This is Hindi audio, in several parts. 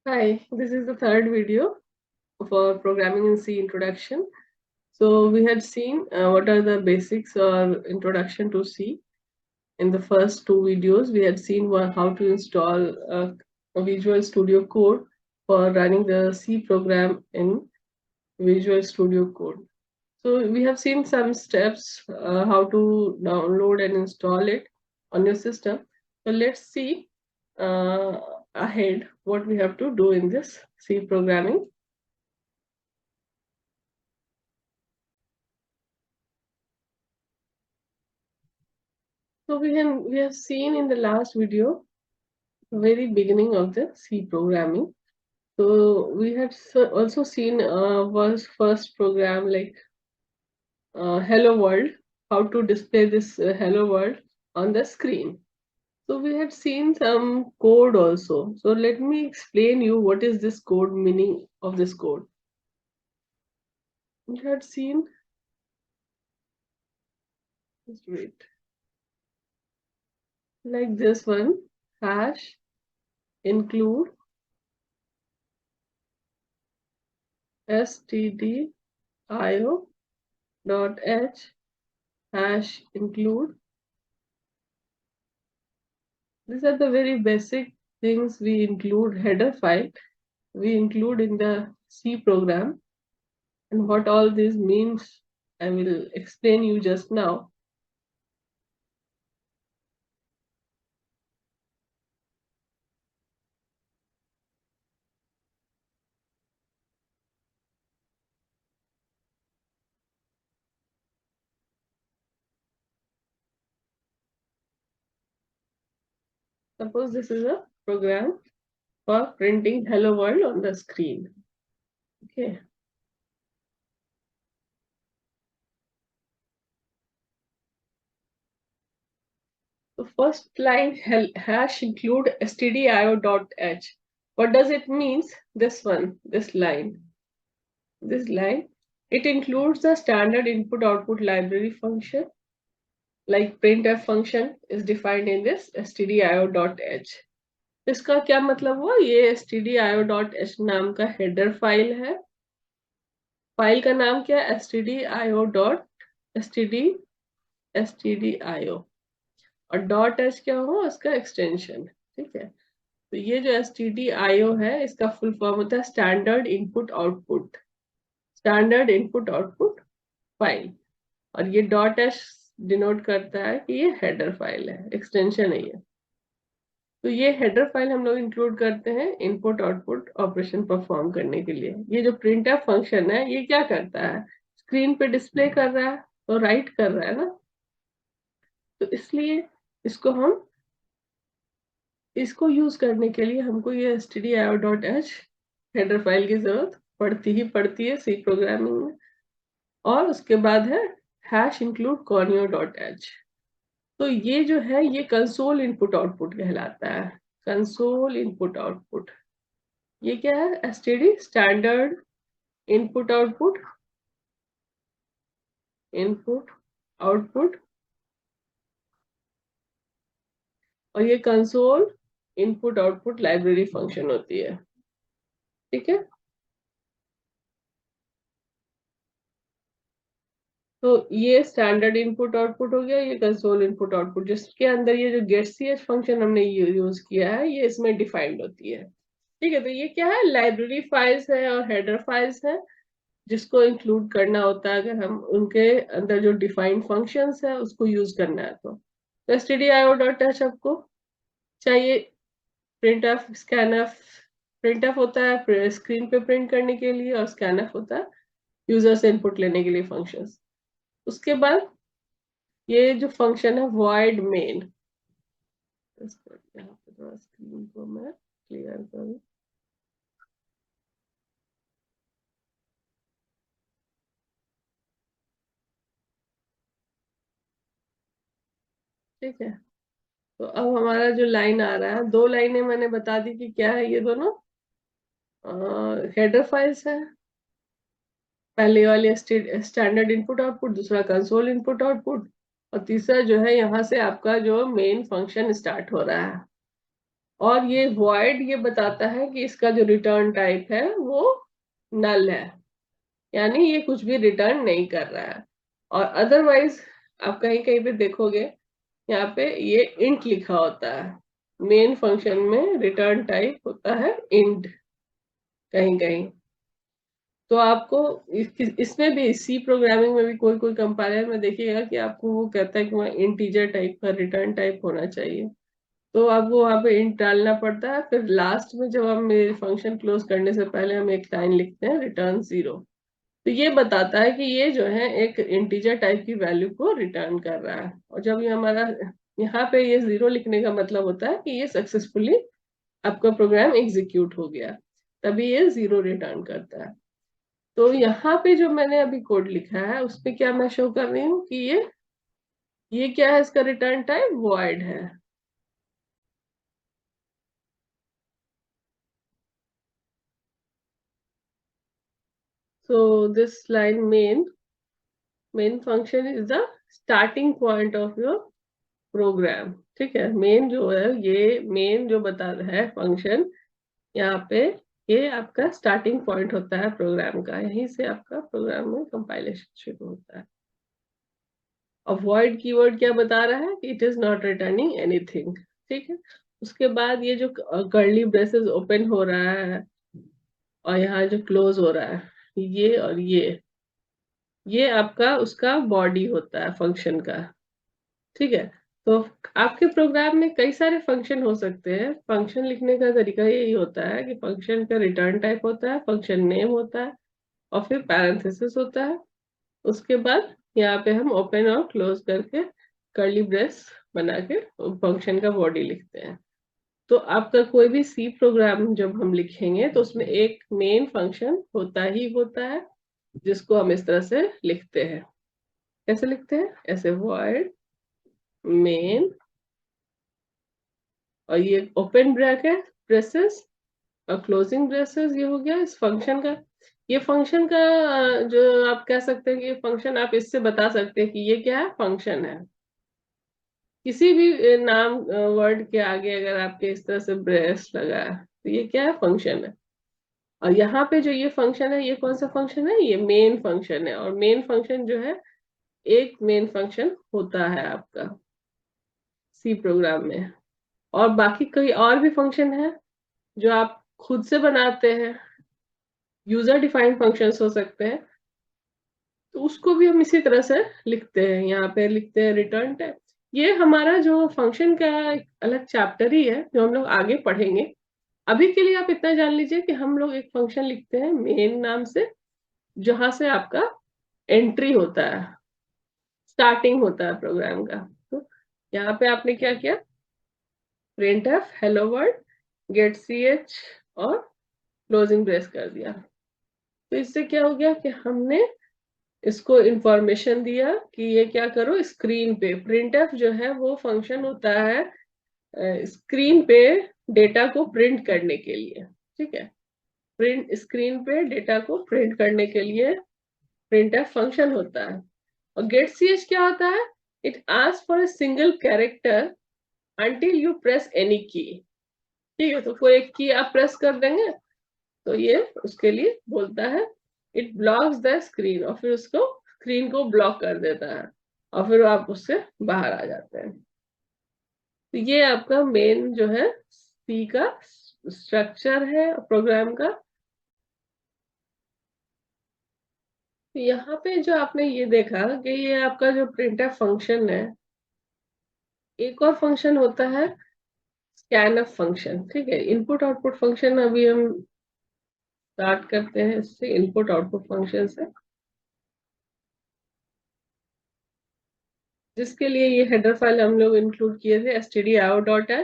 Hi, this is the third video for programming in C introduction. So we had seen what are the basics or introduction to C. In the first two videos, we had seen how to install a Visual Studio Code for running the C program in Visual Studio Code. So we have seen some steps how to download and install it on your system. So let's see uh, ahead what we have to do in this C programming. So we have seen in the last video very beginning of the C programming. So we had also seen was first program like Hello World, how to display this Hello World on the screen. So we had seen some code also. So let me explain you what is this code, meaning of this code. We had seen, just wait, like this one, hash include stdio dot h hash include. These are the very basic things we include. Header file we include in the C program, and what all this means I will explain you just now. Suppose this is a program for printing hello world on the screen. Okay. So first line hash include stdio.h. What does it means? This one, this line. This line, it includes the standard input output library function like printf function is defined in this stdio.h. इसका क्या मतलब हुआ? ये stdio.h नाम का हेडर फाइल है. फाइल का नाम क्या है? stdio और डॉट एच क्या हुआ? उसका एक्सटेंशन. ठीक है. तो ये जो stdio है इसका फुल फॉर्म होता है standard input output. Standard input output file. और ये डॉट एच डिनोट करता है कि ये हेडर फाइल है, एक्सटेंशन है ये. तो ये हेडर फाइल हम लोग इंक्लूड करते हैं इनपुट आउटपुट ऑपरेशन परफॉर्म करने के लिए. ये जो प्रिंटफ फंक्शन है ये क्या करता है? स्क्रीन पे डिस्प्ले कर रहा है, तो राइट कर रहा है ना. तो इसलिए इसको यूज करने के लिए हमको ये stdio.h हेडर फाइल की जरूरत पड़ती है सी प्रोग्रामिंग में. और उसके बाद है हैश इंक्लूड conio.h. तो ये जो है ये कंसोल इनपुट आउटपुट कहलाता है. कंसोल इनपुट आउटपुट ये क्या है? एसटीडी स्टैंडर्ड इनपुट आउटपुट और ये console input output library function होती है. ठीक है. तो ये स्टैंडर्ड इनपुट आउटपुट हो गया, ये कंसोल इनपुट आउटपुट जिसके अंदर ये जो गेट ch फंक्शन हमने यूज किया है ये इसमें डिफाइंड होती है. ठीक है. तो ये क्या है? लाइब्रेरी फाइल्स है और हेडर फाइल्स है जिसको इंक्लूड करना होता है अगर हम उनके अंदर जो डिफाइंड फंक्शंस है उसको यूज करना है. तो stdio.h आपको चाहिए प्रिंटफ स्कैनफ. प्रिंटफ होता है स्क्रीन पे प्रिंट करने के लिए और स्कैनफ होता है यूजर से इनपुट लेने के लिए फंक्शंस. उसके बाद ये जो फंक्शन है void main, यहाँ पे थोड़ा स्क्रीन को मैं क्लियर करूँ. ठीक है. तो अब हमारा जो लाइन आ रहा है, दो लाइनें मैंने बता दी कि क्या है. ये दोनों हेडर फाइल्स है. पहले वाले स्टैंडर्ड इनपुट आउटपुट, दूसरा कंसोल इनपुट आउटपुट और तीसरा जो है यहाँ से आपका जो मेन फंक्शन स्टार्ट हो रहा है. और ये void ये बताता है कि इसका जो रिटर्न टाइप है वो नल है, यानी ये कुछ भी रिटर्न नहीं कर रहा है। और अदरवाइज आप कहीं कहीं पे देखोगे यहाँ पे ये इंट लिखा होता है, मेन फंक्शन में रिटर्न टाइप होता है इंट कहीं कहीं। तो आपको इसमें भी सी प्रोग्रामिंग में भी कोई कोई कंपाइलर में देखिएगा कि आपको वो कहता है कि वहाँ इंटीजर टाइप का रिटर्न टाइप होना चाहिए, तो आपको वहाँ पे इंट डालना पड़ता है। फिर लास्ट में जब हम फंक्शन क्लोज करने से पहले हम एक लाइन लिखते हैं रिटर्न 0। तो ये बताता है कि ये जो है एक इंटीजर टाइप की वैल्यू को रिटर्न कर रहा है। और जब ये हमारा यहाँ पे ये 0 लिखने का मतलब होता है कि ये सक्सेसफुली आपका प्रोग्राम एग्जीक्यूट हो गया, तभी ये 0 रिटर्न करता है। तो यहाँ पे जो मैंने अभी कोड लिखा है उसमें क्या मैं शो कर रही हूँ कि ये क्या है, इसका रिटर्न टाइप वॉइड है। So this line main function is the starting point of your program. ठीक है, मेन जो है ये मेन जो बता रहा है फंक्शन यहाँ पे, ये आपका स्टार्टिंग पॉइंट होता है प्रोग्राम का, यहीं से आपका प्रोग्राम में कंपाइलेशन शुरू होता है। अवॉइड कीवर्ड क्या बता रहा है कि it is not returning anything. ठीक है, उसके बाद ये जो कर्ली ब्रेसेस ओपन हो रहा है और यहाँ जो क्लोज हो रहा है, ये और ये आपका उसका बॉडी होता है फंक्शन का। ठीक है, तो आपके प्रोग्राम में कई सारे फंक्शन हो सकते हैं। फंक्शन लिखने का तरीका यही होता है कि फंक्शन का रिटर्न टाइप होता है, फंक्शन नेम होता है, और फिर पैरेंथेसिस होता है। उसके बाद यहाँ पे हम ओपन और क्लोज करके कर्ली ब्रेस बना के फंक्शन का बॉडी लिखते हैं। तो आपका कोई भी सी प्रोग्राम जब हम लिखेंगे तो उसमें एक मेन फंक्शन होता ही होता है, जिसको हम इस तरह से लिखते हैं। कैसे लिखते हैं? ऐसे void मेन, और ये ओपन ब्रैकेट ब्रेसेस और क्लोजिंग ब्रेसेस, ये हो गया इस फंक्शन का। ये फंक्शन का जो आप कह सकते हैं कि ये फंक्शन, आप इससे बता सकते हैं कि ये क्या है, फंक्शन है। किसी भी नाम वर्ड के आगे अगर आपके इस तरह से ब्रेस लगा है तो ये क्या है, फंक्शन है। और यहाँ पे जो ये फंक्शन है, ये कौन सा फंक्शन है, ये मेन फंक्शन है। और मेन फंक्शन जो है, एक मेन फंक्शन होता है आपका सी प्रोग्राम में। और बाकी कई और भी फंक्शन है जो आप खुद से बनाते हैं, यूजर डिफाइंड फंक्शंस हो सकते हैं, तो उसको भी हम इसी तरह से लिखते हैं। यहाँ पे लिखते हैं रिटर्न टाइप। ये हमारा जो फंक्शन का एक अलग चैप्टर ही है जो हम लोग आगे पढ़ेंगे। अभी के लिए आप इतना जान लीजिए कि हम लोग एक फंक्शन लिखते हैं मेन नाम से, जहां से आपका एंट्री होता है, स्टार्टिंग होता है प्रोग्राम का। तो यहाँ पे आपने क्या किया, print F hello world get C H और क्लोजिंग ब्रेस कर दिया। तो इससे क्या हो गया कि हमने इसको इंफॉर्मेशन दिया कि ये क्या करो, स्क्रीन पे प्रिंट एफ जो है वो फंक्शन होता है स्क्रीन पे डेटा को प्रिंट करने के लिए। ठीक है, प्रिंट स्क्रीन पे डेटा को प्रिंट करने के लिए प्रिंट एफ फंक्शन होता है। और गेट सी एच क्या होता है, it ask for a single character until you press any की। ठीक है, तो कोई एक की आप प्रेस कर देंगे तो ये उसके लिए बोलता है, इट ब्लॉक्स द स्क्रीन, और फिर उसको स्क्रीन को ब्लॉक कर देता है और फिर आप उससे बाहर आ जाते हैं। तो ये आपका मेन जो है सी का स्ट्रक्चर है प्रोग्राम का। तो यहाँ पे जो आपने ये देखा कि ये आपका जो प्रिंटफ फंक्शन है, एक और फंक्शन होता है स्कैनफ फंक्शन। ठीक है, इनपुट आउटपुट फंक्शन अभी हम स्टार्ट करते हैं इससे, इनपुट आउटपुट फंक्शन से, जिसके लिए ये हेडर फाइल हम लोग इंक्लूड किए थे stdio.h।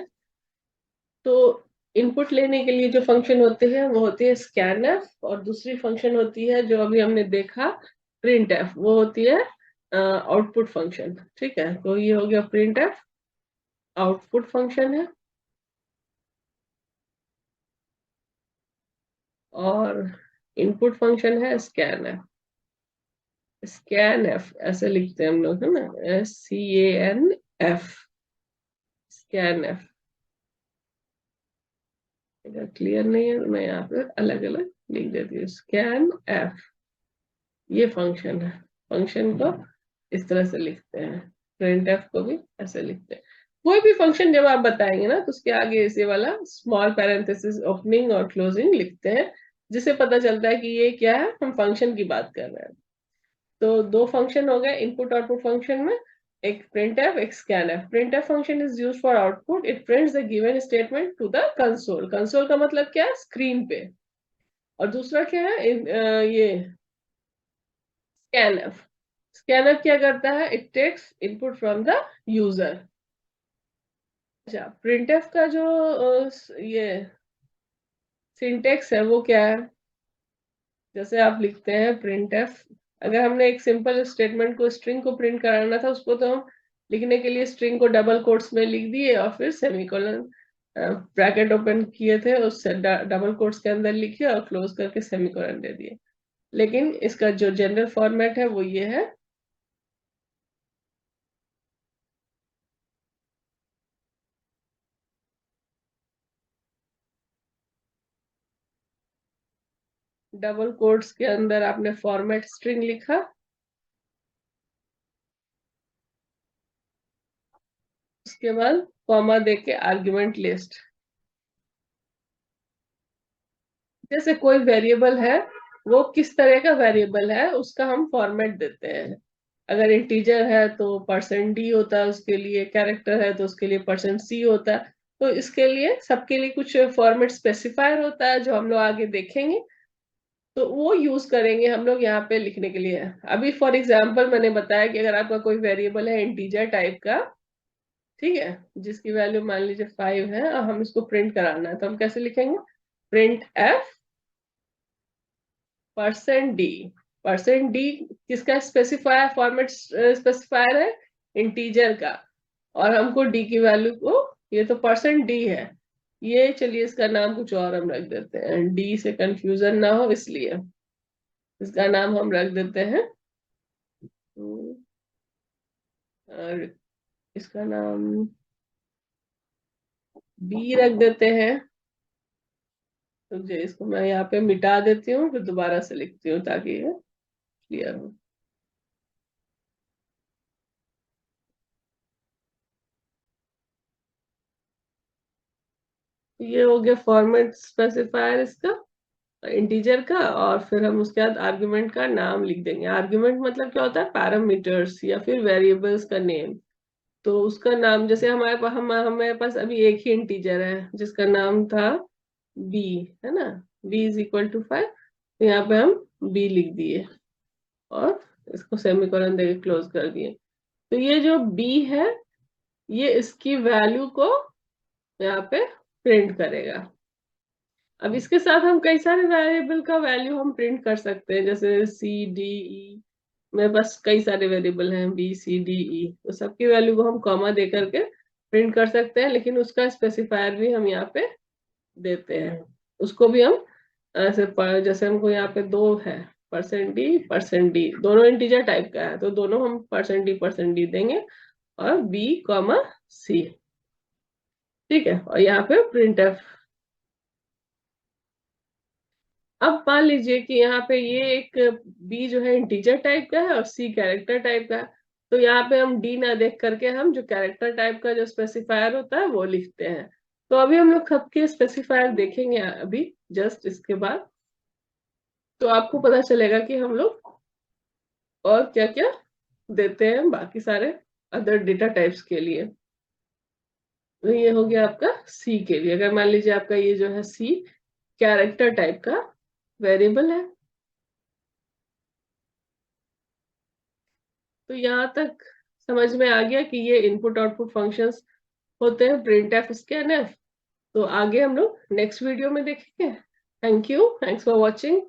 तो इनपुट लेने के लिए जो फंक्शन होते हैं वो होती है स्कैनफ, और दूसरी फंक्शन होती है जो अभी हमने देखा प्रिंटफ, वो होती है आउटपुट फंक्शन। ठीक है, तो ये हो गया प्रिंटफ आउटपुट फंक्शन है, और इनपुट फंक्शन है स्कैनफ। स्कैनफ ऐसे लिखते हैं हम लोग, है ना, SCANF, स्कैनफ। अगर क्लियर नहीं है तो मैं यहाँ पे अलग अलग लिख देती हूँ। स्कैन एफ ये फंक्शन है, फंक्शन को इस तरह से लिखते हैं, प्रिंट एफ को भी ऐसे लिखते हैं। कोई भी फंक्शन जब आप बताएंगे ना तो उसके आगे इसे वाला स्मॉल पैरेंथेसिस ओपनिंग और क्लोजिंग लिखते हैं, जिससे पता चलता है कि ये क्या है, हम फंक्शन की बात कर रहे हैं। तो दो फंक्शन हो गए इनपुट आउटपुट फंक्शन में, एक printf एक scanf। printf function is used for output, it prints the given statement to the console। console का मतलब क्या है, स्क्रीन पे। और दूसरा क्या है, ये scanf। scanf क्या करता है, it takes input from the user। अच्छा, printf का जो ये सिंटेक्स है वो क्या है, जैसे आप लिखते हैं printf, अगर हमने एक सिंपल स्टेटमेंट को, स्ट्रिंग को प्रिंट कराना था, उसको तो हम लिखने के लिए स्ट्रिंग को डबल कोट्स में लिख दिए और फिर सेमीकोलन ब्रैकेट ओपन किए थे, उस डबल कोट्स के अंदर लिखे और क्लोज करके सेमीकोलन दे दिए। लेकिन इसका जो जनरल फॉर्मेट है वो ये है, डबल कोट्स के अंदर आपने फॉर्मेट स्ट्रिंग लिखा, उसके बाद कॉमा देके आर्ग्यूमेंट लिस्ट। जैसे कोई वेरिएबल है, वो किस तरह का वेरिएबल है उसका हम फॉर्मेट देते हैं। अगर इंटीजर है तो %d होता है उसके लिए, कैरेक्टर है तो उसके लिए %c होता है। तो इसके लिए सबके लिए कुछ फॉर्मेट स्पेसिफायर होता है जो हम लोग आगे देखेंगे, तो वो यूज करेंगे हम लोग यहाँ पे लिखने के लिए। अभी फॉर एग्जाम्पल मैंने बताया कि अगर आपका कोई वेरिएबल है इंटीजर टाइप का, ठीक है, जिसकी वैल्यू मान लीजिए 5 है और हम इसको प्रिंट कराना है, तो हम कैसे लिखेंगे, प्रिंट एफ %d। %d किसका स्पेसिफायर, फॉर्मेट स्पेसिफायर है, इंटीजर का। और हमको d की वैल्यू को, ये तो %d है, ये चलिए इसका नाम कुछ और हम रख देते हैं, d से कंफ्यूजन ना हो इसलिए इसका नाम हम रख देते हैं, और इसका नाम b रख देते हैं। तो जो इसको मैं यहाँ पे मिटा देती हूँ, फिर दोबारा से लिखती हूँ ताकि ये क्लियर हो। ये हो गया फॉर्मेट स्पेसिफायर इसका, इंटीजर का। और फिर हम उसके बाद आर्गुमेंट का नाम लिख देंगे। आर्गुमेंट मतलब क्या होता है, पैरामीटर्स या फिर वेरिएबल्स का नेम। तो उसका नाम, जैसे हमारे पास अभी एक ही इंटीजर है जिसका नाम था b, है ना, b = 5। तो यहाँ पे हम b लिख दिए और इसको सेमीकोलन देके क्लोज कर दिए। तो ये जो b है, ये इसकी वैल्यू को यहाँ पे प्रिंट करेगा। अब इसके साथ हम कई सारे वेरिएबल का वैल्यू हम प्रिंट कर सकते हैं, जैसे सी डी ई, मेरे पास कई सारे वेरिएबल हैं बी सी डी ई, तो सबकी वैल्यू को हम कॉमा दे करके प्रिंट कर सकते हैं, लेकिन उसका स्पेसिफायर भी हम यहाँ पे देते हैं। उसको भी हम ऐसे जैसे हमको यहाँ पे दो है, %d दोनों इंटीजर टाइप का है, तो दोनों हम %d देंगे और b, c, ठीक है। और यहाँ पे प्रिंट एफ। अब मान लीजिए कि यहाँ पे ये एक बी जो है इंटीजर टाइप का है और सी कैरेक्टर टाइप का है, तो यहाँ पे हम डी ना देख करके हम जो कैरेक्टर टाइप का जो स्पेसिफायर होता है वो लिखते हैं। तो अभी हम लोग खुद के स्पेसिफायर देखेंगे अभी जस्ट इसके बाद, तो आपको पता चलेगा कि हम लोग और क्या क्या देते हैं बाकी सारे अदर डेटा टाइप्स के लिए। तो ये हो गया आपका सी के लिए। अगर मान लीजिए आपका ये जो है सी कैरेक्टर टाइप का वेरिएबल है, तो यहाँ तक समझ में आ गया कि ये इनपुट आउटपुट फंक्शंस होते हैं, प्रिंट एफ, स्कैन एफ। तो आगे हम लोग नेक्स्ट वीडियो में देखेंगे। Thank you, thanks for watching.